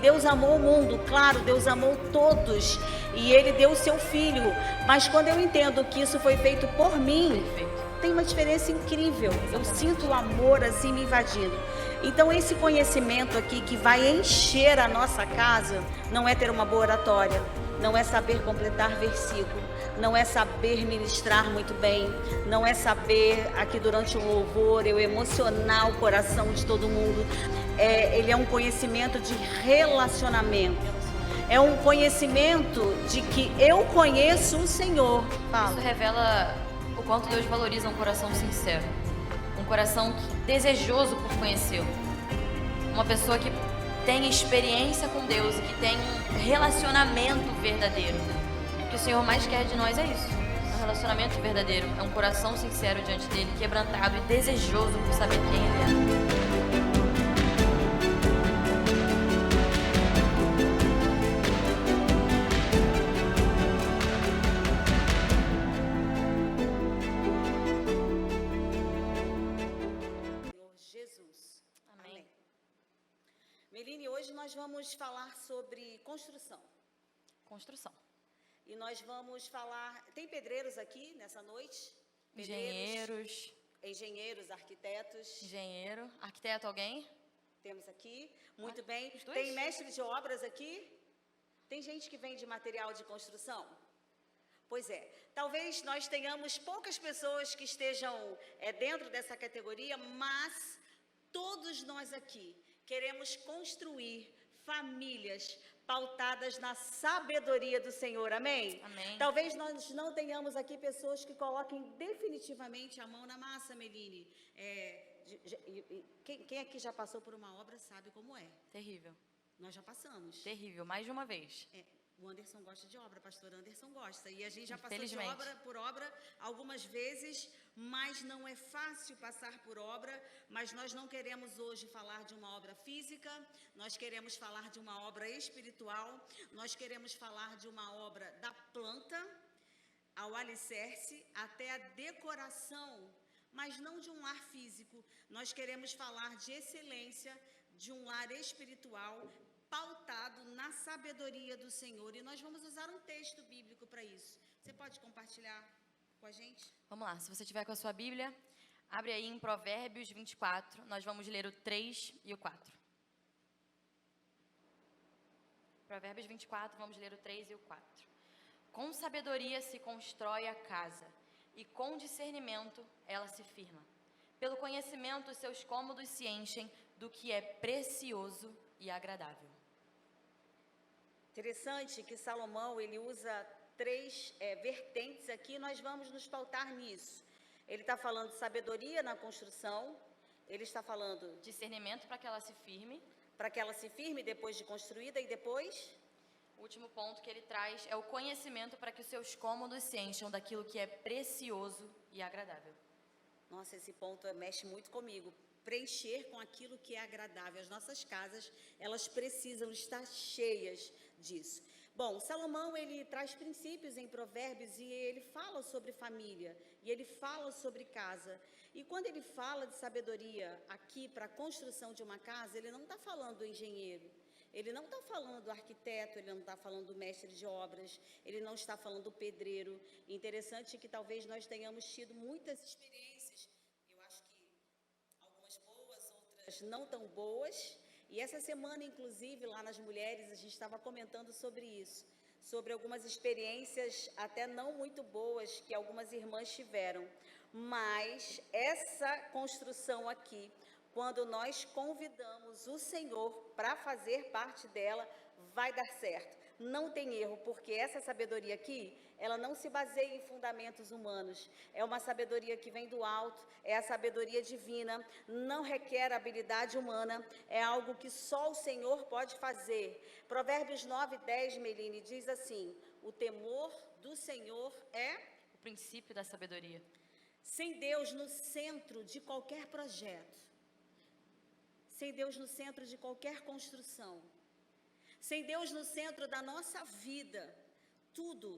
Deus amou o mundo, claro, Deus amou todos, e Ele deu o seu Filho, mas quando eu entendo que isso foi feito por mim, tem uma diferença incrível, eu sinto o amor assim me invadindo. Então esse conhecimento aqui que vai encher a nossa casa, não é ter uma boa oratória, não é saber completar versículo, não é saber ministrar muito bem, não é saber aqui durante o louvor eu emocionar o coração de todo mundo. Ele é um conhecimento de relacionamento, é um conhecimento de que eu conheço o Senhor. Isso revela o quanto Deus valoriza um coração sincero, um coração desejoso por conhecê-lo, uma pessoa que tem experiência com Deus e que tem um relacionamento verdadeiro. O que o Senhor mais quer de nós é isso, um relacionamento verdadeiro, é um coração sincero diante dele, quebrantado e desejoso por saber quem ele é. Meline, hoje nós vamos falar sobre construção. Construção. E nós vamos falar... Tem pedreiros aqui nessa noite? Engenheiros, arquitetos. Engenheiro. Arquiteto, alguém? Temos aqui. Muito bem. Tem mestre de obras aqui? Tem gente que vende material de construção? Pois é. Talvez nós tenhamos poucas pessoas que estejam dentro dessa categoria, mas todos nós aqui queremos construir famílias pautadas na sabedoria do Senhor, amém? Amém. Talvez nós não tenhamos aqui pessoas que coloquem definitivamente a mão na massa, Meline. Quem aqui já passou por uma obra sabe como é. Terrível. Nós já passamos. Terrível, mais de uma vez. O Anderson gosta de obra, pastor Anderson gosta. E a gente já passou de obra por obra algumas vezes, mas não é fácil passar por obra. Mas nós não queremos hoje falar de uma obra física, nós queremos falar de uma obra espiritual, nós queremos falar de uma obra da planta ao alicerce até a decoração, mas não de um lar físico. Nós queremos falar de excelência, de um lar espiritual, pautado na sabedoria do Senhor. E nós vamos usar um texto bíblico para isso. Você pode compartilhar com a gente? Vamos lá, se você tiver com a sua Bíblia, abre aí em Provérbios 24, nós vamos ler o 3 e o 4. Provérbios 24, vamos ler o 3 e o 4. Com sabedoria se constrói a casa, e com discernimento ela se firma. Pelo conhecimento os seus cômodos se enchem do que é precioso e agradável. Interessante que Salomão, ele usa 3 vertentes aqui, nós vamos nos pautar nisso. Ele está falando de sabedoria na construção, ele está falando... Discernimento para que ela se firme. Para que ela se firme depois de construída e depois... O último ponto que ele traz é o conhecimento para que os seus cômodos se encham daquilo que é precioso e agradável. Nossa, esse ponto mexe muito comigo. Preencher com aquilo que é agradável. As nossas casas, elas precisam estar cheias disso. Bom, Salomão, ele traz princípios em Provérbios e ele fala sobre família, e ele fala sobre casa. E quando ele fala de sabedoria aqui para a construção de uma casa, ele não está falando do engenheiro, ele não está falando do arquiteto, ele não está falando do mestre de obras, ele não está falando do pedreiro. Interessante que talvez nós tenhamos tido muitas experiências, eu acho que algumas boas, outras não tão boas. E essa semana, inclusive, lá nas Mulheres, a gente estava comentando sobre isso, sobre algumas experiências até não muito boas que algumas irmãs tiveram. Mas essa construção aqui, quando nós convidamos o Senhor para fazer parte dela, vai dar certo. Não tem erro, porque essa sabedoria aqui, ela não se baseia em fundamentos humanos. É uma sabedoria que vem do alto, é a sabedoria divina, não requer habilidade humana, é algo que só o Senhor pode fazer. Provérbios 9:10, Meline, diz assim: o temor do Senhor é o princípio da sabedoria. Sem Deus no centro de qualquer projeto, sem Deus no centro de qualquer construção, sem Deus no centro da nossa vida, tudo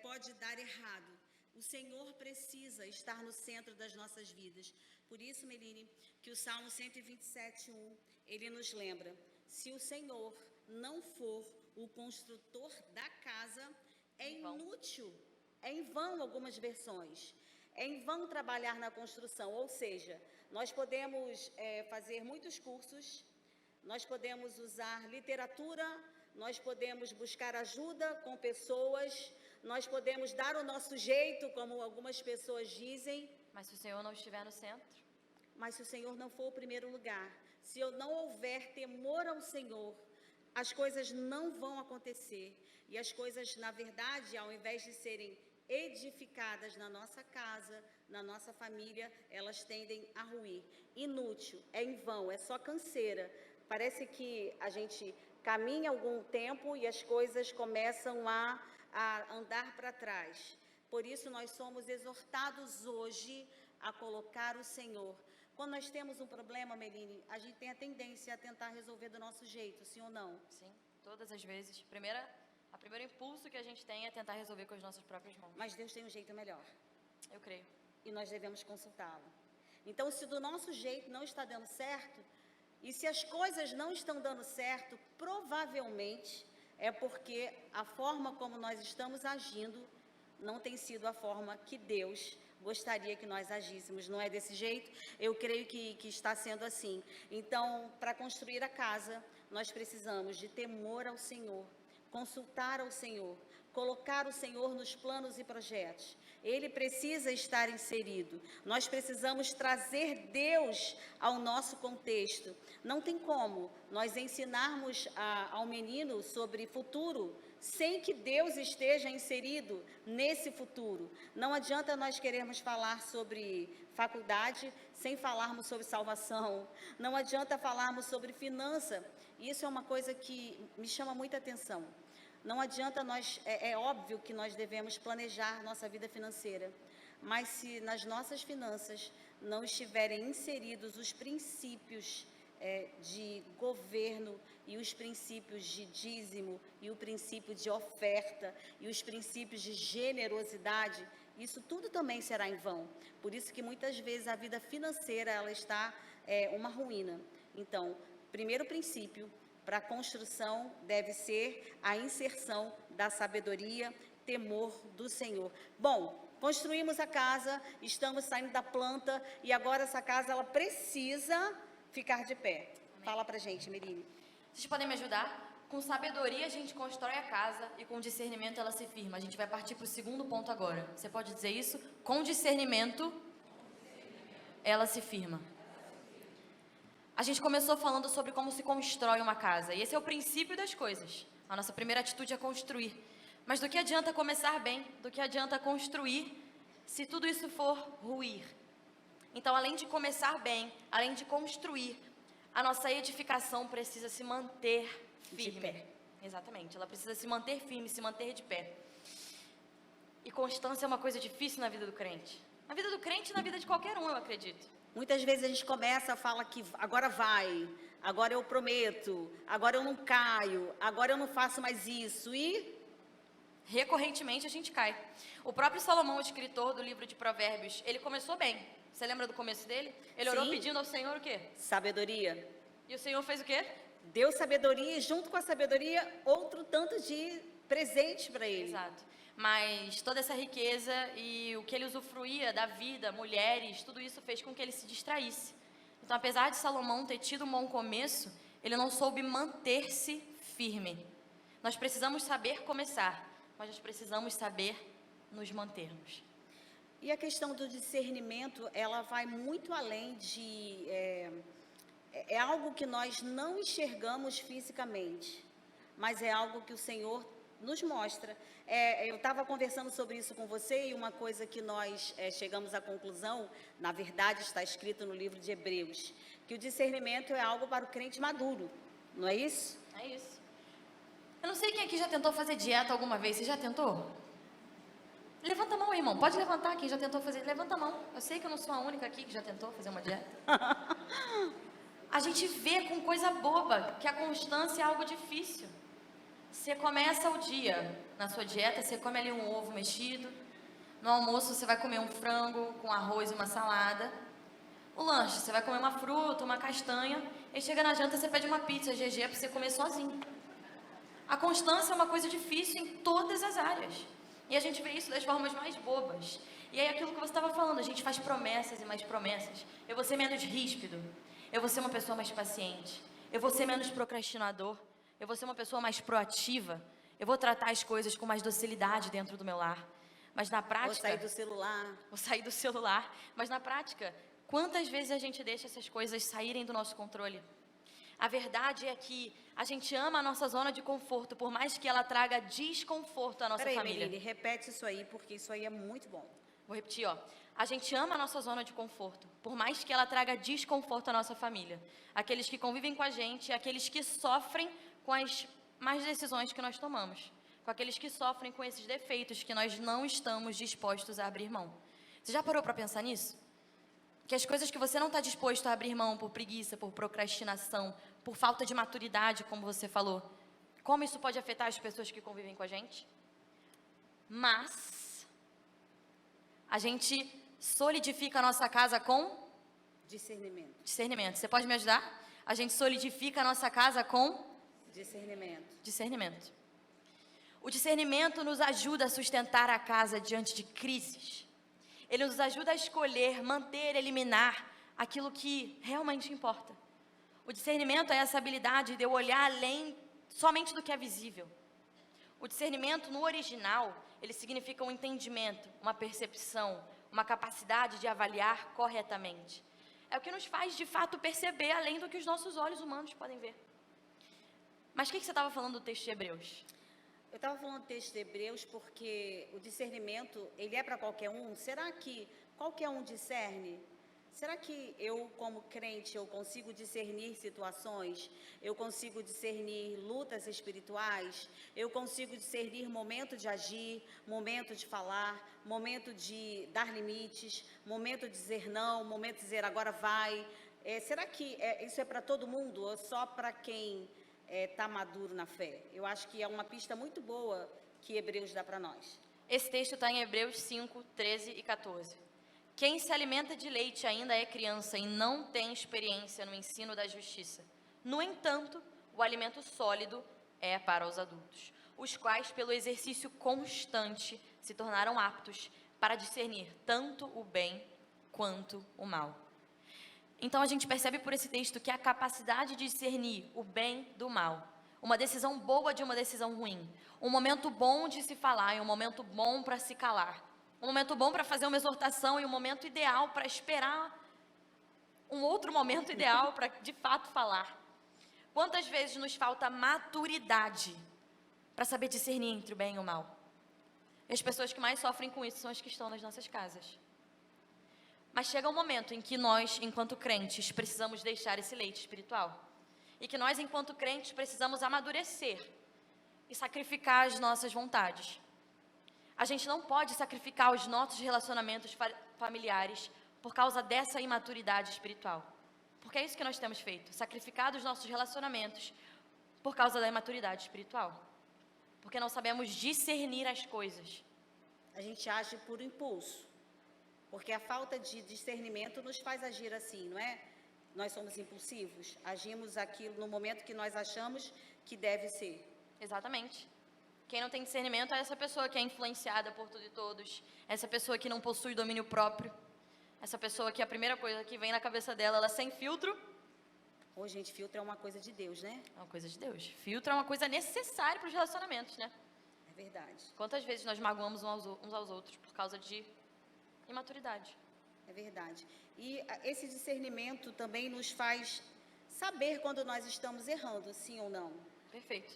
pode dar errado. O Senhor precisa estar no centro das nossas vidas. Por isso, Meline, que o Salmo 127:1, ele nos lembra: Se o Senhor não for o construtor da casa, é inútil, é em vão algumas versões. É em vão trabalhar na construção, ou seja, nós podemos fazer muitos cursos, nós podemos usar literatura, nós podemos buscar ajuda com pessoas, nós podemos dar o nosso jeito, como algumas pessoas dizem. Mas se o Senhor não estiver no centro? Mas se o Senhor não for o primeiro lugar, se eu não houver temor ao Senhor, as coisas não vão acontecer. E as coisas, na verdade, ao invés de serem edificadas na nossa casa, na nossa família, elas tendem a ruir. Inútil, é em vão, é só canseira. Parece que a gente caminha algum tempo e as coisas começam a andar para trás. Por isso, nós somos exortados hoje a colocar o Senhor. Quando nós temos um problema, Meline, a gente tem a tendência a tentar resolver do nosso jeito, sim ou não? Sim, todas as vezes. O primeiro impulso que a gente tem é tentar resolver com as nossas próprias mãos. Mas Deus tem um jeito melhor. Eu creio. E nós devemos consultá-lo. Então, se do nosso jeito não está dando certo, e se as coisas não estão dando certo, provavelmente é porque a forma como nós estamos agindo não tem sido a forma que Deus gostaria que nós agíssemos. Não é desse jeito? Eu creio que está sendo assim. Então, para construir a casa, nós precisamos de temor ao Senhor, consultar ao Senhor, colocar o Senhor nos planos e projetos. Ele precisa estar inserido. Nós precisamos trazer Deus ao nosso contexto. Não tem como nós ensinarmos ao menino sobre futuro sem que Deus esteja inserido nesse futuro. Não adianta nós querermos falar sobre faculdade sem falarmos sobre salvação. Não adianta falarmos sobre finança. Isso é uma coisa que me chama muita atenção. Não adianta nós, é óbvio que nós devemos planejar nossa vida financeira, mas se nas nossas finanças não estiverem inseridos os princípios de governo e os princípios de dízimo e o princípio de oferta e os princípios de generosidade, isso tudo também será em vão. Por isso que muitas vezes a vida financeira ela está uma ruína. Então, primeiro princípio para a construção deve ser a inserção da sabedoria, temor do Senhor. Bom, construímos a casa, estamos saindo da planta e agora essa casa ela precisa ficar de pé. Amém. Fala pra gente, Meline. Vocês podem me ajudar? Com sabedoria a gente constrói a casa e com discernimento ela se firma. A gente vai partir para o segundo ponto agora. Você pode dizer isso? Com discernimento ela se firma. A gente começou falando sobre como se constrói uma casa. E esse é o princípio das coisas. A nossa primeira atitude é construir. Mas do que adianta começar bem? Do que adianta construir se tudo isso for ruir? Então, além de começar bem, além de construir, a nossa edificação precisa se manter firme. De pé. Exatamente. Ela precisa se manter firme, se manter de pé. E constância é uma coisa difícil na vida do crente. Na vida do crente e na vida de qualquer um, eu acredito. Muitas vezes a gente começa, fala que agora vai, agora eu prometo, agora eu não caio, agora eu não faço mais isso e recorrentemente a gente cai. O próprio Salomão, o escritor do livro de Provérbios, ele começou bem. Você lembra do começo dele? Ele orou pedindo ao Senhor o quê? Sabedoria. E o Senhor fez o quê? Deu sabedoria e junto com a sabedoria outro tanto de presente para ele. Exato. Mas toda essa riqueza e o que ele usufruía da vida, mulheres, tudo isso fez com que ele se distraísse. Então, apesar de Salomão ter tido um bom começo, ele não soube manter-se firme. Nós precisamos saber começar, mas nós precisamos saber nos mantermos. E a questão do discernimento, ela vai muito além de... É algo que nós não enxergamos fisicamente, mas é algo que o Senhor nos mostra. Eu estava conversando sobre isso com você e uma coisa que nós chegamos à conclusão, na verdade está escrito no livro de Hebreus, que o discernimento é algo para o crente maduro, não é isso? É isso. Eu não sei quem aqui já tentou fazer dieta alguma vez, você já tentou? Levanta a mão, irmão, pode levantar quem já tentou fazer, levanta a mão. Eu sei que eu não sou a única aqui que já tentou fazer uma dieta. A gente vê com coisa boba que a constância é algo difícil. Você começa o dia na sua dieta, você come ali um ovo mexido. No almoço você vai comer um frango com arroz e uma salada. O lanche, você vai comer uma fruta, uma castanha, e chega na janta, você pede uma pizza GG para você comer sozinho. A constância é uma coisa difícil em todas as áreas. E a gente vê isso das formas mais bobas. E aí aquilo que você estava falando, a gente faz promessas e mais promessas. Eu vou ser menos ríspido. Eu vou ser uma pessoa mais paciente. Eu vou ser menos procrastinador. Eu vou ser uma pessoa mais proativa. Eu vou tratar as coisas com mais docilidade dentro do meu lar. Mas na prática... Vou sair do celular. Vou sair do celular. Mas na prática, quantas vezes a gente deixa essas coisas saírem do nosso controle? A verdade é que a gente ama a nossa zona de conforto, por mais que ela traga desconforto à nossa família. Meline, repete isso aí, porque isso aí é muito bom. Vou repetir, ó. A gente ama a nossa zona de conforto, por mais que ela traga desconforto à nossa família. Aqueles que convivem com a gente, aqueles que sofrem com as más decisões que nós tomamos. Com aqueles que sofrem com esses defeitos que nós não estamos dispostos a abrir mão. Você já parou para pensar nisso? Que as coisas que você não está disposto a abrir mão por preguiça, por procrastinação, por falta de maturidade, como você falou, como isso pode afetar as pessoas que convivem com a gente? Mas a gente solidifica a nossa casa com discernimento. Discernimento. Você pode me ajudar? A gente solidifica a nossa casa com discernimento. Discernimento. O discernimento nos ajuda a sustentar a casa diante de crises. Ele nos ajuda a escolher, manter, eliminar aquilo que realmente importa. O discernimento é essa habilidade de eu olhar além somente do que é visível. O discernimento, no original, ele significa um entendimento, uma percepção, uma capacidade de avaliar corretamente. É o que nos faz, de fato, perceber além do que os nossos olhos humanos podem ver. Mas o que você estava falando do texto de Hebreus? Eu estava falando do texto de Hebreus porque o discernimento, ele é para qualquer um? Será que qualquer um discerne? Será que eu, como crente, eu consigo discernir situações? Eu consigo discernir lutas espirituais? Eu consigo discernir momento de agir, momento de falar, momento de dar limites, momento de dizer não, momento de dizer agora vai? Será que isso é para todo mundo ou só para quem está maduro na fé? Eu acho que é uma pista muito boa que Hebreus dá para nós. Esse texto está em Hebreus 5, 13 e 14. Quem se alimenta de leite ainda é criança e não tem experiência no ensino da justiça. No entanto, o alimento sólido é para os adultos, os quais, pelo exercício constante, se tornaram aptos para discernir tanto o bem quanto o mal. Então, a gente percebe por esse texto que a capacidade de discernir o bem do mal, uma decisão boa de uma decisão ruim, um momento bom de se falar e um momento bom para se calar, um momento bom para fazer uma exortação e um momento ideal para esperar um outro momento ideal para, de fato, falar. Quantas vezes nos falta maturidade para saber discernir entre o bem e o mal? E as pessoas que mais sofrem com isso são as que estão nas nossas casas. Mas chega um momento em que nós, enquanto crentes, precisamos deixar esse leite espiritual. E que nós, enquanto crentes, precisamos amadurecer e sacrificar as nossas vontades. A gente não pode sacrificar os nossos relacionamentos familiares por causa dessa imaturidade espiritual. Porque é isso que nós temos feito, sacrificado os nossos relacionamentos por causa da imaturidade espiritual. Porque não sabemos discernir as coisas. A gente age por impulso. Porque a falta de discernimento nos faz agir assim, não é? Nós somos impulsivos, agimos aquilo no momento que nós achamos que deve ser. Exatamente. Quem não tem discernimento é essa pessoa que é influenciada por tudo e todos, essa pessoa que não possui domínio próprio, essa pessoa que a primeira coisa que vem na cabeça dela, ela sem filtro. Ô, gente, filtro é uma coisa de Deus, né? É uma coisa de Deus. Filtro é uma coisa necessária para os relacionamentos, né? É verdade. Quantas vezes nós magoamos uns aos outros por causa de imaturidade? É verdade. E esse discernimento também nos faz saber quando nós estamos errando, sim ou não. Perfeito.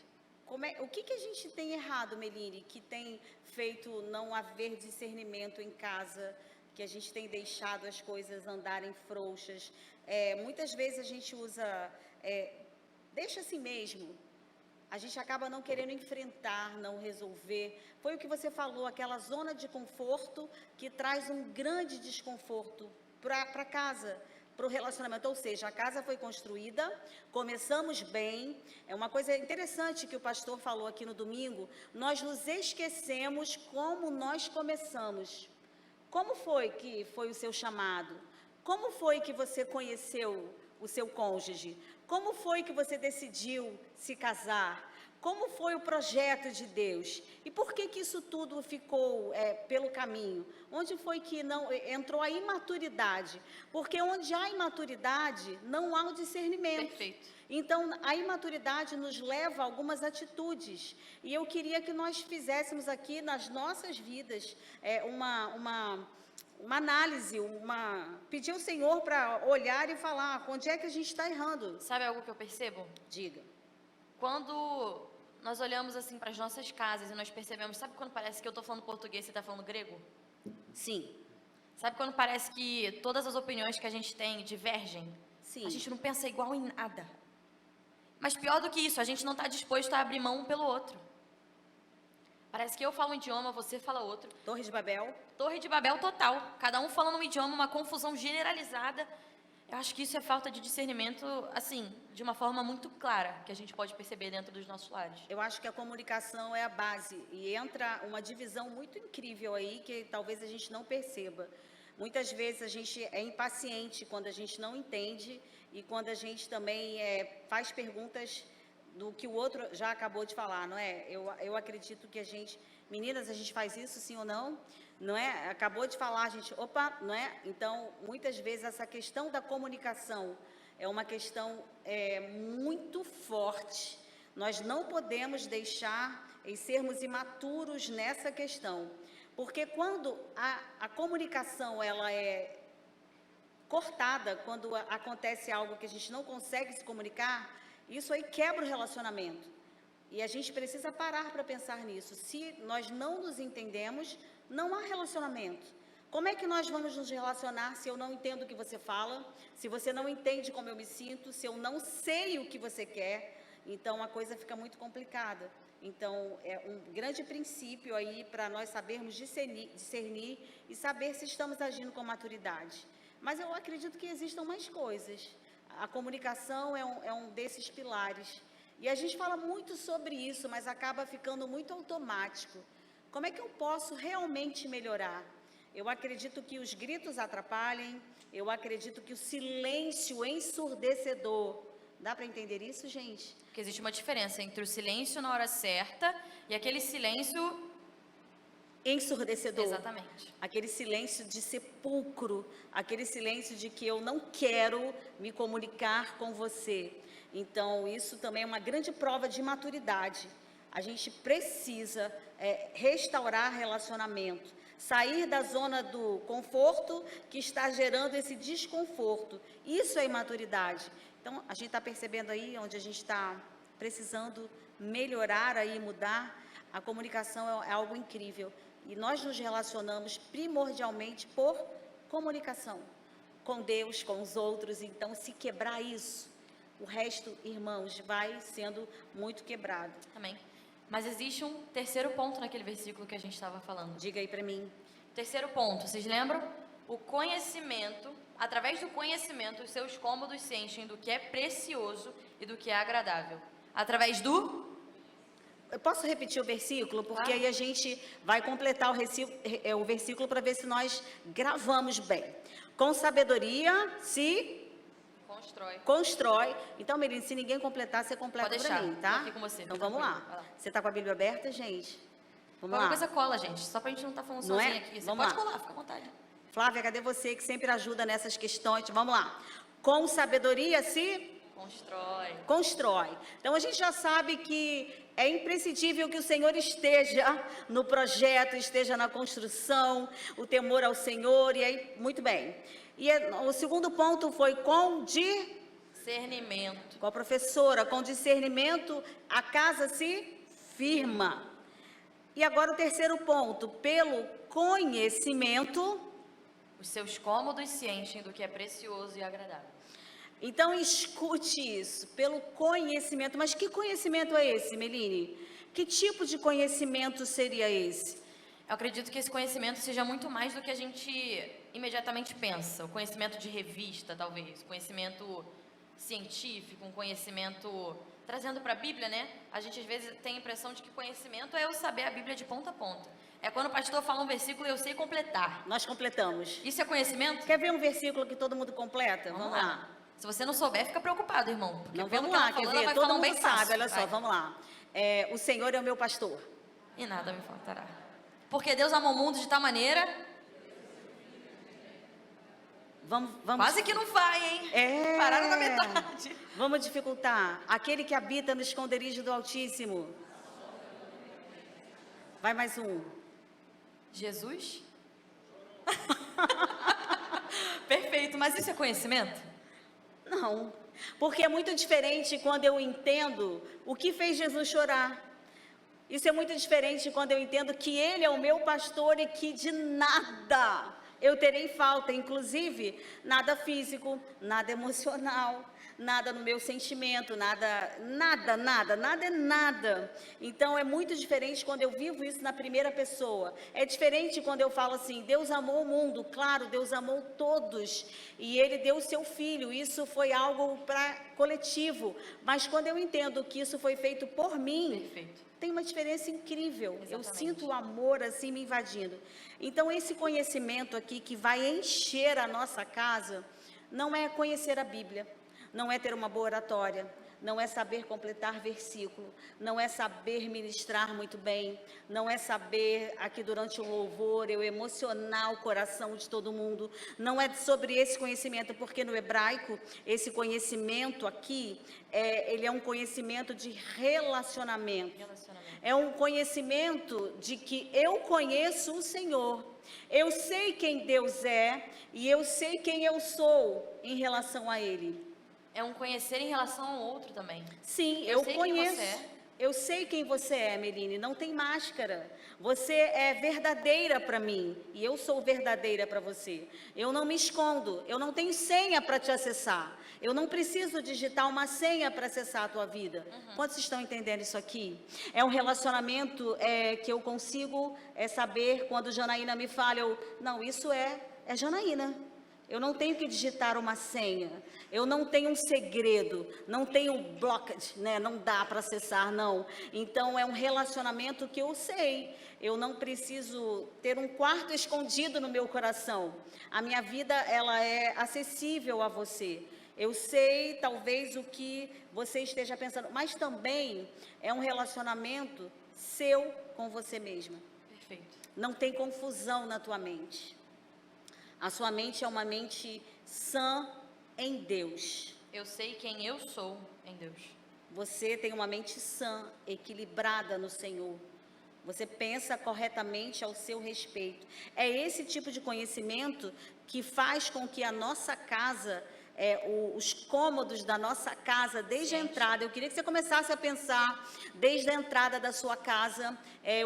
O que a gente tem errado, Meline, que tem feito não haver discernimento em casa, que a gente tem deixado as coisas andarem frouxas? Muitas vezes a gente deixa assim mesmo. A gente acaba não querendo enfrentar, não resolver. Foi o que você falou, aquela zona de conforto que traz um grande desconforto para casa, para o relacionamento. Ou seja, a casa foi construída, começamos bem. É uma coisa interessante que o pastor falou aqui no domingo. Nós nos esquecemos como nós começamos. Como foi que foi o seu chamado? Como foi que você conheceu o seu cônjuge? Como foi que você decidiu se casar? Como foi o projeto de Deus? E por que que isso tudo ficou pelo caminho? Onde foi que não entrou a imaturidade? Porque onde há imaturidade, não há o discernimento. Perfeito. Então, a imaturidade nos leva a algumas atitudes. E eu queria que nós fizéssemos aqui nas nossas vidas uma análise, pedir ao Senhor para olhar e falar onde é que a gente está errando. Sabe algo que eu percebo? Diga. Quando nós olhamos assim para as nossas casas e nós percebemos, sabe quando parece que eu estou falando português e você está falando grego? Sim. Sabe quando parece que todas as opiniões que a gente tem divergem? Sim. A gente não pensa igual em nada. Mas pior do que isso, a gente não está disposto a abrir mão um pelo outro. Parece que eu falo um idioma, você fala outro. Torre de Babel. Torre de Babel total. Cada um falando um idioma, uma confusão generalizada. Eu acho que isso é falta de discernimento, assim, de uma forma muito clara, que a gente pode perceber dentro dos nossos lares. Eu acho que a comunicação é a base e entra uma divisão muito incrível aí que talvez a gente não perceba. Muitas vezes a gente é impaciente quando a gente não entende e quando a gente também faz perguntas do que o outro já acabou de falar, não é? Eu acredito que meninas, a gente faz isso sim ou não? Não é? Acabou de falar, a gente, opa, não é? Então, muitas vezes essa questão da comunicação é uma questão muito forte. Nós não podemos deixar em sermos imaturos nessa questão, porque quando a comunicação ela é cortada, quando acontece algo que a gente não consegue se comunicar, isso aí quebra o relacionamento. E a gente precisa parar para pensar nisso. Se nós não nos entendemos, não há relacionamento. Como é que nós vamos nos relacionar se eu não entendo o que você fala, se você não entende como eu me sinto, se eu não sei o que você quer? Então, a coisa fica muito complicada. Então, é um grande princípio aí para nós sabermos discernir e saber se estamos agindo com maturidade. Mas eu acredito que existam mais coisas. A comunicação é um desses pilares. E a gente fala muito sobre isso, mas acaba ficando muito automático. Como é que eu posso realmente melhorar? Eu acredito que os gritos atrapalhem, eu acredito que o silêncio ensurdecedor. Dá para entender isso, gente? Porque existe uma diferença entre o silêncio na hora certa e aquele silêncio ensurdecedor. Exatamente. Aquele silêncio de sepulcro, aquele silêncio de que eu não quero me comunicar com você. Então, isso também é uma grande prova de maturidade. A gente precisa restaurar relacionamento, sair da zona do conforto que está gerando esse desconforto. Isso é imaturidade. Então, a gente está percebendo aí onde a gente está precisando melhorar aí, mudar. A comunicação é algo incrível. E nós nos relacionamos primordialmente por comunicação, com Deus, com os outros. Então, se quebrar isso, o resto, irmãos, vai sendo muito quebrado. Amém. Mas existe um terceiro ponto naquele versículo que a gente estava falando. Diga aí para mim. Terceiro ponto, vocês lembram? O conhecimento, através do conhecimento, os seus cômodos se enchem do que é precioso e do que é agradável. Através do... Eu posso repetir o versículo? Porque aí a gente vai completar o versículo para ver se nós gravamos bem. Com sabedoria se... Constrói. Então, Meline, se ninguém completar, você completa para mim, tá? Aqui com você. Então, vamos lá. Você está com a Bíblia aberta, gente? Vamos lá. Qualquer coisa cola, gente. Só para a gente não estar falando sozinha aqui. Você pode colar, fica à vontade. Flávia, cadê você que sempre ajuda nessas questões? Vamos lá. Com sabedoria se... Constrói. Então, a gente já sabe que é imprescindível que o Senhor esteja no projeto, esteja na construção, o temor ao Senhor, e aí, muito bem. E o segundo ponto foi com discernimento. Com a professora, com discernimento, a casa se firma. E agora o terceiro ponto, pelo conhecimento, os seus cômodos se enchem do que é precioso e agradável. Então, escute isso, pelo conhecimento. Mas que conhecimento é esse, Meline? Que tipo de conhecimento seria esse? Eu acredito que esse conhecimento seja muito mais do que a gente imediatamente pensa. O conhecimento de revista, talvez. Conhecimento científico, um conhecimento... Trazendo para a Bíblia, né? A gente às vezes tem a impressão de que conhecimento é eu saber a Bíblia de ponta a ponta. É quando o pastor fala um versículo e eu sei completar. Nós completamos. Isso é conhecimento? Quer ver um versículo que todo mundo completa? Vamos lá. Se você não souber, fica preocupado, irmão. Porque Não, pelo vamos que ela lá, quer falou, ela ver? vai Todo falar um mundo bem sabe, fácil. olha só, Vai. vamos lá. O Senhor é o meu pastor. E nada me faltará. Porque Deus amou o mundo de tal maneira... Vamos. Quase que não vai, hein? Pararam na metade. Vamos dificultar. Aquele que habita no esconderijo do Altíssimo. Vai mais um. Jesus? Perfeito, mas isso é conhecimento? Não, porque é muito diferente quando eu entendo o que fez Jesus chorar. Isso é muito diferente quando eu entendo que Ele é o meu pastor e que de nada eu terei falta, inclusive nada físico, nada emocional, nada no meu sentimento, nada é nada. Então é muito diferente quando eu vivo isso na primeira pessoa. É diferente quando eu falo assim, Deus amou o mundo, claro, Deus amou todos e Ele deu o seu Filho, isso foi algo coletivo, mas quando eu entendo que isso foi feito por mim, Perfeito. Tem uma diferença incrível. Exatamente. Eu sinto o amor assim me invadindo. Então esse conhecimento aqui que vai encher a nossa casa, não é conhecer a Bíblia, não é ter uma boa oratória, não é saber completar versículo, não é saber ministrar muito bem, não é saber aqui durante o louvor eu emocionar o coração de todo mundo, não é sobre esse conhecimento, porque no hebraico esse conhecimento aqui, ele é um conhecimento de relacionamento. É um conhecimento de que eu conheço o Senhor, eu sei quem Deus é e eu sei quem eu sou em relação a Ele. É um conhecer em relação ao outro também. Sim, eu sei conheço. quem você é. Eu sei quem você é, Meline, não tem máscara. Você é verdadeira para mim e eu sou verdadeira para você. Eu não me escondo, eu não tenho senha para te acessar. Eu não preciso digitar uma senha para acessar a tua vida. Quantos estão entendendo isso aqui? É um relacionamento que eu consigo saber quando Janaína me fala, não, isso é Janaína. Eu não tenho que digitar uma senha, eu não tenho um segredo, não tenho blockage, né? Não dá para acessar, não. Então, é um relacionamento que eu sei, eu não preciso ter um quarto escondido no meu coração. A minha vida, ela é acessível a você. Eu sei, talvez, o que você esteja pensando, mas também é um relacionamento seu com você mesma. Perfeito. Não tem confusão na tua mente. A sua mente é uma mente sã em Deus. Eu sei quem eu sou em Deus. Você tem uma mente sã, equilibrada no Senhor. Você pensa corretamente ao seu respeito. É esse tipo de conhecimento que faz com que a nossa casa, os cômodos da nossa casa, desde a entrada, eu queria que você começasse a pensar, desde a entrada da sua casa,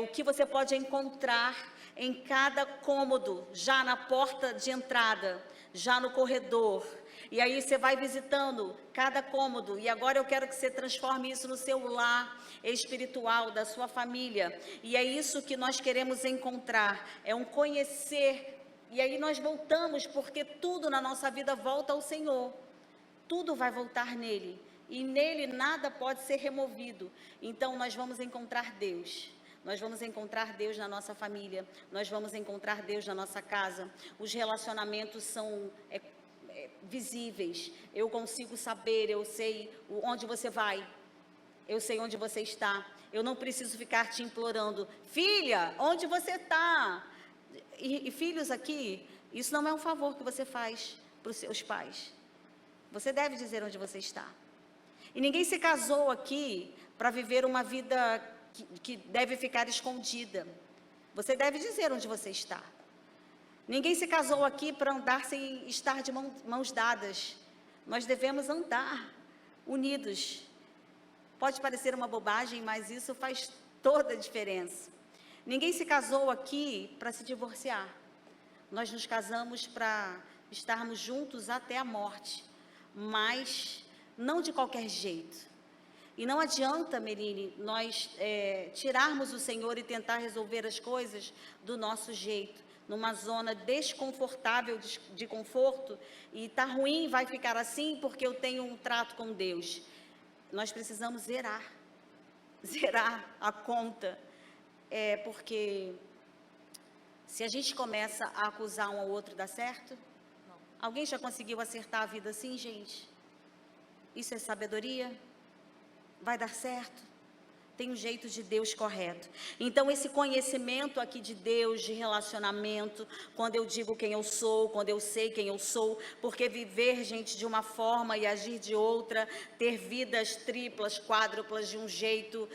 o que você pode encontrar em cada cômodo, já na porta de entrada, já no corredor. E aí você vai visitando cada cômodo. E agora eu quero que você transforme isso no seu lar espiritual, da sua família. E é isso que nós queremos encontrar. É um conhecer. E aí nós voltamos, porque tudo na nossa vida volta ao Senhor. Tudo vai voltar nele. E nele nada pode ser removido. Então nós vamos encontrar Deus. Nós vamos encontrar Deus na nossa família, nós vamos encontrar Deus na nossa casa. Os relacionamentos são visíveis. Eu consigo saber, eu sei onde você vai, eu sei onde você está. Eu não preciso ficar te implorando, filha, onde você está? E filhos aqui, isso não é um favor que você faz para os seus pais. Você deve dizer onde você está. E ninguém se casou aqui para viver uma vida que deve ficar escondida. Você deve dizer onde você está. Ninguém se casou aqui para andar sem estar de mãos dadas. Nós devemos andar unidos. Pode parecer uma bobagem, mas isso faz toda a diferença. Ninguém se casou aqui para se divorciar. Nós nos casamos para estarmos juntos até a morte, mas não de qualquer jeito. E não adianta, Meline, nós tirarmos o Senhor e tentar resolver as coisas do nosso jeito, numa zona desconfortável de conforto, e está ruim, vai ficar assim porque eu tenho um trato com Deus. Nós precisamos zerar a conta, porque Se a gente começa a acusar um ao outro, dá certo? Não. Alguém já conseguiu acertar a vida assim, gente? Isso é sabedoria? Vai dar certo? Tem um jeito de Deus correto. Então, esse conhecimento aqui de Deus, de relacionamento, quando eu digo quem eu sou, quando eu sei quem eu sou, porque viver, gente, de uma forma e agir de outra, ter vidas triplas, quádruplas de um jeito,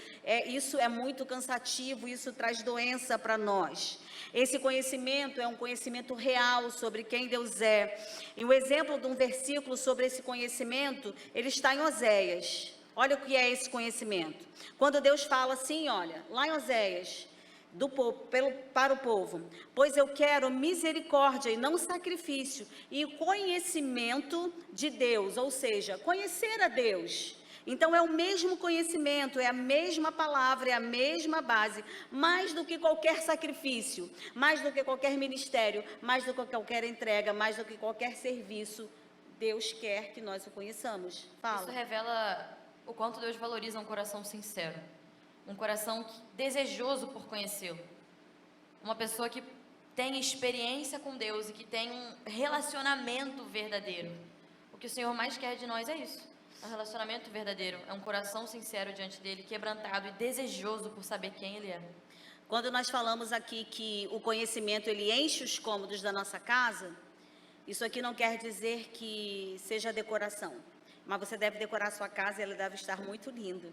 isso é muito cansativo, isso traz doença para nós. Esse conhecimento é um conhecimento real sobre quem Deus é. E o exemplo de um versículo sobre esse conhecimento, ele está em Oséias. Olha o que é esse conhecimento. Quando Deus fala assim, olha, lá em Oséias, para o povo, pois eu quero misericórdia e não sacrifício, e conhecimento de Deus, ou seja, conhecer a Deus. Então é o mesmo conhecimento, é a mesma palavra, é a mesma base, mais do que qualquer sacrifício, mais do que qualquer ministério, mais do que qualquer entrega, mais do que qualquer serviço, Deus quer que nós o conheçamos. Fala. Isso revela o quanto Deus valoriza um coração sincero, um coração desejoso por conhecê-lo, uma pessoa que tem experiência com Deus e que tem um relacionamento verdadeiro. O que o Senhor mais quer de nós é isso, é um relacionamento verdadeiro, é um coração sincero diante dele, quebrantado e desejoso por saber quem ele é. Quando nós falamos aqui que o conhecimento ele enche os cômodos da nossa casa, isso aqui não quer dizer que seja decoração. Mas você deve decorar a sua casa e ela deve estar muito linda.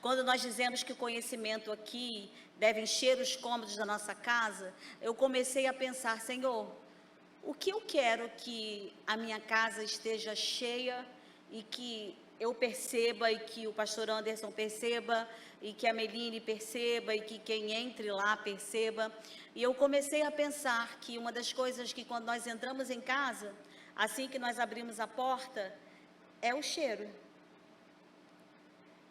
Quando nós dizemos que o conhecimento aqui deve encher os cômodos da nossa casa, eu comecei a pensar, Senhor, o que eu quero que a minha casa esteja cheia e que eu perceba e que o pastor Anderson perceba e que a Meline perceba e que quem entre lá perceba. E eu comecei a pensar que uma das coisas que quando nós entramos em casa, assim que nós abrimos a porta, é o cheiro.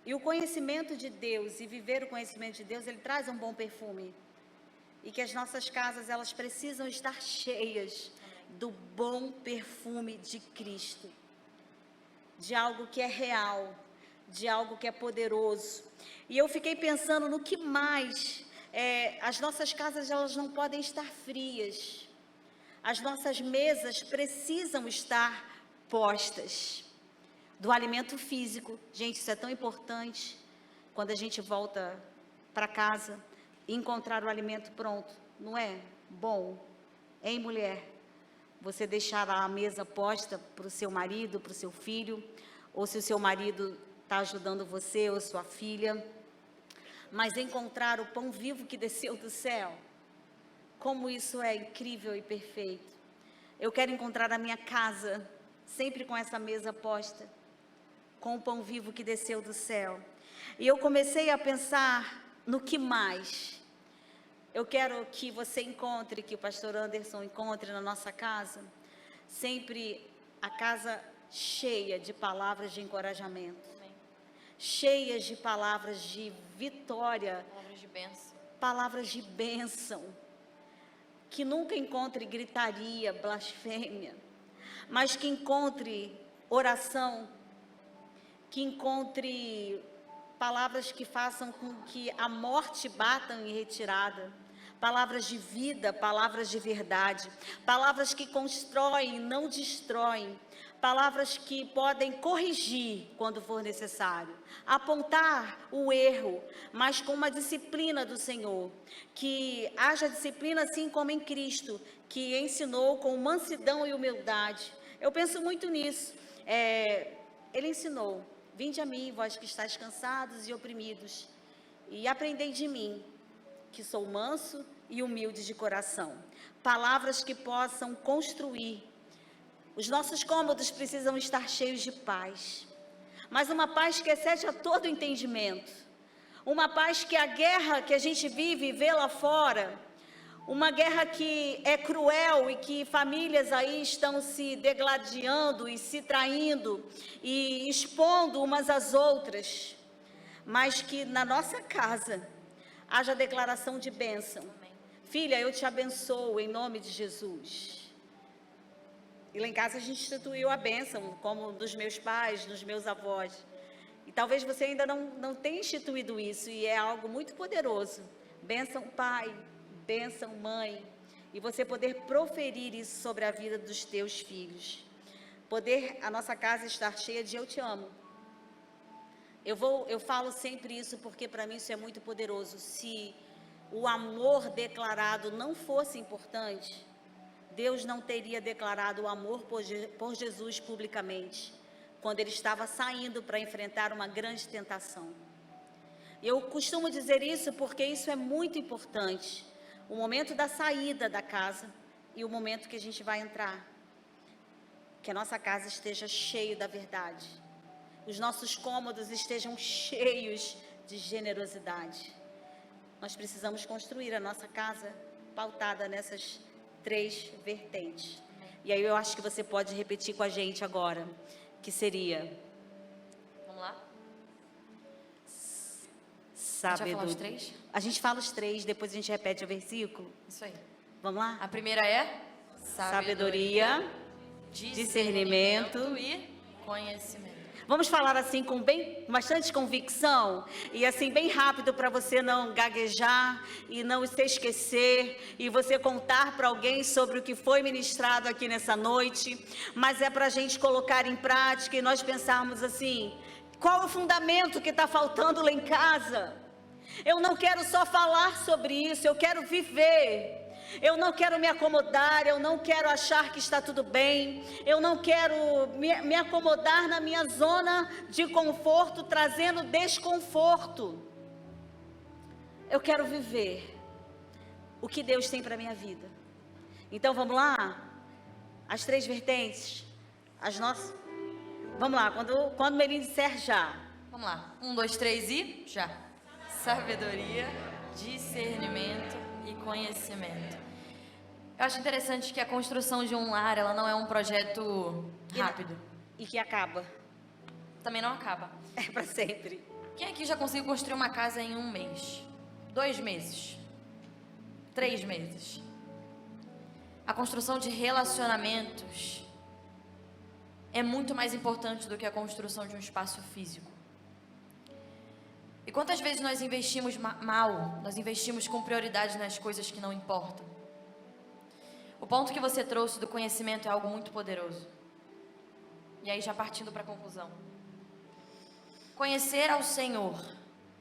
E o conhecimento de Deus e viver o conhecimento de Deus, ele traz um bom perfume. E que as nossas casas, elas precisam estar cheias do bom perfume de Cristo. De algo que é real, de algo que é poderoso. E eu fiquei pensando no que mais, as nossas casas, elas não podem estar frias. As nossas mesas precisam estar postas. Do alimento físico, gente, isso é tão importante, quando a gente volta para casa, encontrar o alimento pronto, não é bom? Hein, mulher? Você deixar a mesa posta para o seu marido, para o seu filho, ou se o seu marido está ajudando você, ou sua filha, mas encontrar o pão vivo que desceu do céu, como isso é incrível e perfeito. Eu quero encontrar a minha casa, sempre com essa mesa posta, com o pão vivo que desceu do céu. E eu comecei a pensar no que mais. Eu quero que você encontre, que o pastor Anderson encontre na nossa casa, sempre a casa cheia de palavras de encorajamento. Amém. Cheias de palavras de vitória. Palavras de bênção. Palavras de bênção. Que nunca encontre gritaria, blasfêmia, mas que encontre oração, que encontre palavras que façam com que a morte bata em retirada, palavras de vida, palavras de verdade, palavras que constroem, não destroem, palavras que podem corrigir quando for necessário, apontar o erro, mas com uma disciplina do Senhor, que haja disciplina assim como em Cristo, que ensinou com mansidão e humildade. Eu penso muito nisso. Ele ensinou: vinde a mim, vós que estáis cansados e oprimidos, e aprendei de mim, que sou manso e humilde de coração. Palavras que possam construir. Os nossos cômodos precisam estar cheios de paz, mas uma paz que excede a todo entendimento. Uma paz que a guerra que a gente vive e vê lá fora, uma guerra que é cruel e que famílias aí estão se degladiando e se traindo e expondo umas às outras, mas que na nossa casa haja declaração de bênção. Amém. Filha, eu te abençoo em nome de Jesus. E lá em casa a gente instituiu a bênção, como dos meus pais, dos meus avós. E talvez você ainda não tenha instituído isso, e é algo muito poderoso. Bênção pai, bênção mãe. e você poder proferir isso sobre a vida dos teus filhos. Poder a nossa casa estar cheia de eu te amo. Eu falo sempre isso porque para mim isso é muito poderoso. Se o amor declarado não fosse importante, Deus não teria declarado o amor por Jesus publicamente, quando ele estava saindo para enfrentar uma grande tentação. Eu costumo dizer isso porque isso é muito importante. O momento da saída da casa e o momento que a gente vai entrar. Que a nossa casa esteja cheia da verdade. Os nossos cômodos estejam cheios de generosidade. Nós precisamos construir a nossa casa pautada nessas 3 vertentes. E aí eu acho que você pode repetir com a gente agora, que seria... Vamos lá? Sabedoria. A gente vai falar os 3? A gente fala os 3, depois a gente repete o versículo. Isso aí. Vamos lá? A primeira é sabedoria, discernimento e conhecimento. Vamos falar assim com bastante convicção e assim bem rápido para você não gaguejar e não se esquecer e você contar para alguém sobre o que foi ministrado aqui nessa noite. Mas é para a gente colocar em prática e nós pensarmos assim, qual é o fundamento que está faltando lá em casa? Eu não quero só falar sobre isso, eu quero viver. Eu não quero me acomodar, eu não quero achar que está tudo bem, eu não quero me acomodar na minha zona de conforto, trazendo desconforto. Eu quero viver o que Deus tem para a minha vida. Então vamos lá? As 3 vertentes, as nossas... Vamos lá, quando Melim disser já. Vamos lá, 1, 2, 3 e já. Sabedoria, discernimento e conhecimento. Eu acho interessante que a construção de um lar, ela não é um projeto rápido. E que acaba. Também não acaba. É para sempre. Quem aqui já conseguiu construir uma casa em 1 mês? 2 meses? 3 meses? A construção de relacionamentos é muito mais importante do que a construção de um espaço físico. E quantas vezes nós investimos mal, nós investimos com prioridade nas coisas que não importam. O ponto que você trouxe do conhecimento é algo muito poderoso. E aí já partindo para a conclusão. Conhecer ao Senhor,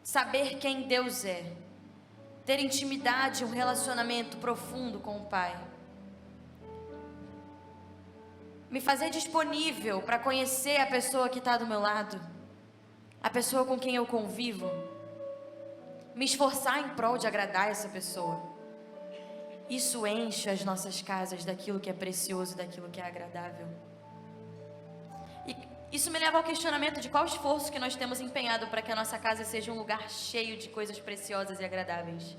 saber quem Deus é, ter intimidade, um relacionamento profundo com o Pai. Me fazer disponível para conhecer a pessoa que está do meu lado, a pessoa com quem eu convivo, me esforçar em prol de agradar essa pessoa. Isso enche as nossas casas daquilo que é precioso, daquilo que é agradável. E isso me leva ao questionamento de qual esforço que nós temos empenhado para que a nossa casa seja um lugar cheio de coisas preciosas e agradáveis.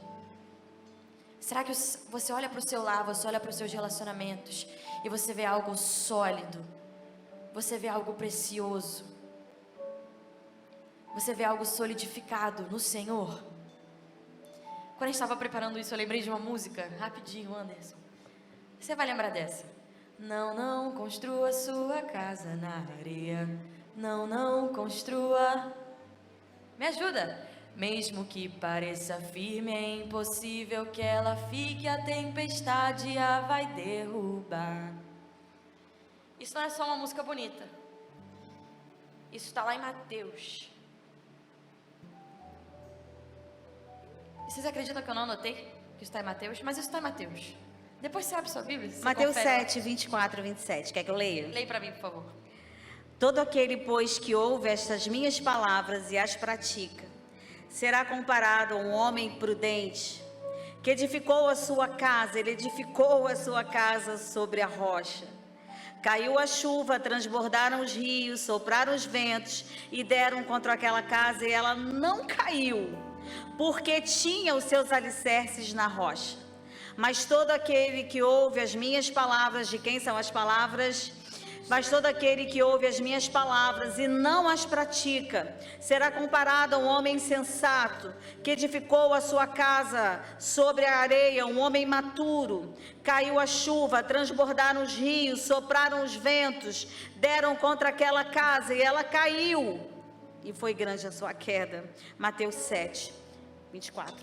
Será que você olha para o seu lar, você olha para os seus relacionamentos e você vê algo sólido, você vê algo precioso, você vê algo solidificado no Senhor? Quando a gente estava preparando isso, eu lembrei de uma música, rapidinho, Anderson. Você vai lembrar dessa? Não construa sua casa na areia. Não construa. Me ajuda. Mesmo que pareça firme, é impossível que ela fique, a tempestade a vai derrubar. Isso não é só uma música bonita. Isso está lá em Mateus. Vocês acreditam que eu não anotei que isso está em Mateus? Mas isso está em Mateus. Depois você abre sua Bíblia. Mateus 7, 24 a 27. Quer que eu leia? Leia para mim, por favor. Todo aquele, pois, que ouve estas minhas palavras e as pratica, será comparado a um homem prudente, que edificou a sua casa, ele edificou a sua casa sobre a rocha. Caiu a chuva, transbordaram os rios, sopraram os ventos e deram contra aquela casa e ela não caiu, porque tinha os seus alicerces na rocha. Mas todo aquele que ouve as minhas palavras, de quem são as palavras? Mas todo aquele que ouve as minhas palavras e não as pratica, será comparado a um homem insensato, que edificou a sua casa sobre a areia, um homem imaturo. Caiu a chuva, transbordaram os rios, sopraram os ventos, deram contra aquela casa e ela caiu. E foi grande a sua queda. Mateus 7, 24,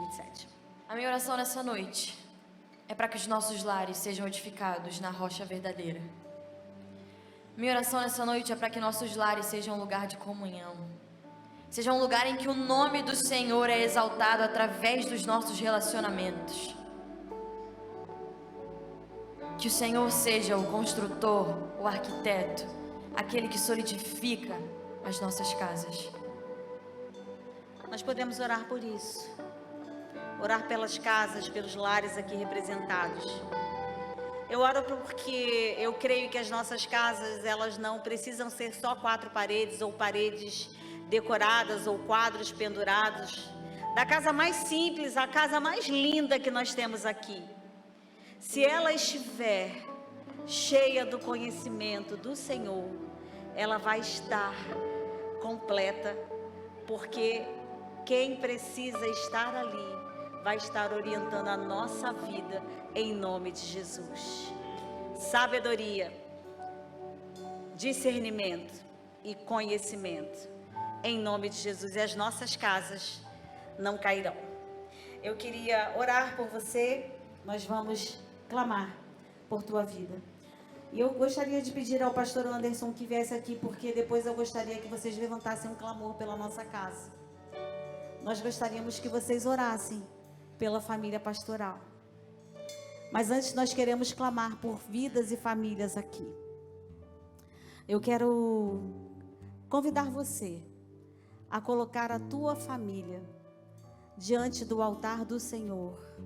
27. A minha oração nessa noite é para que os nossos lares sejam edificados na rocha verdadeira. Minha oração nessa noite é para que nossos lares sejam um lugar de comunhão, seja um lugar em que o nome do Senhor é exaltado através dos nossos relacionamentos. Que o Senhor seja o construtor, o arquiteto, aquele que solidifica as nossas casas. Nós podemos orar por isso. Orar pelas casas, pelos lares aqui representados. Eu oro porque eu creio que as nossas casas, elas não precisam ser só 4 paredes ou paredes decoradas ou quadros pendurados. Da casa mais simples à casa mais linda que nós temos aqui. Se ela estiver cheia do conhecimento do Senhor, ela vai estar completa, porque quem precisa estar ali vai estar orientando a nossa vida em nome de Jesus. Sabedoria, discernimento e conhecimento em nome de Jesus, e as nossas casas não cairão. Eu queria orar por você, nós vamos clamar por tua vida. E eu gostaria de pedir ao pastor Anderson que viesse aqui, porque depois eu gostaria que vocês levantassem um clamor pela nossa casa. Nós gostaríamos que vocês orassem pela família pastoral. Mas antes nós queremos clamar por vidas e famílias aqui. Eu quero convidar você a colocar a tua família diante do altar do Senhor.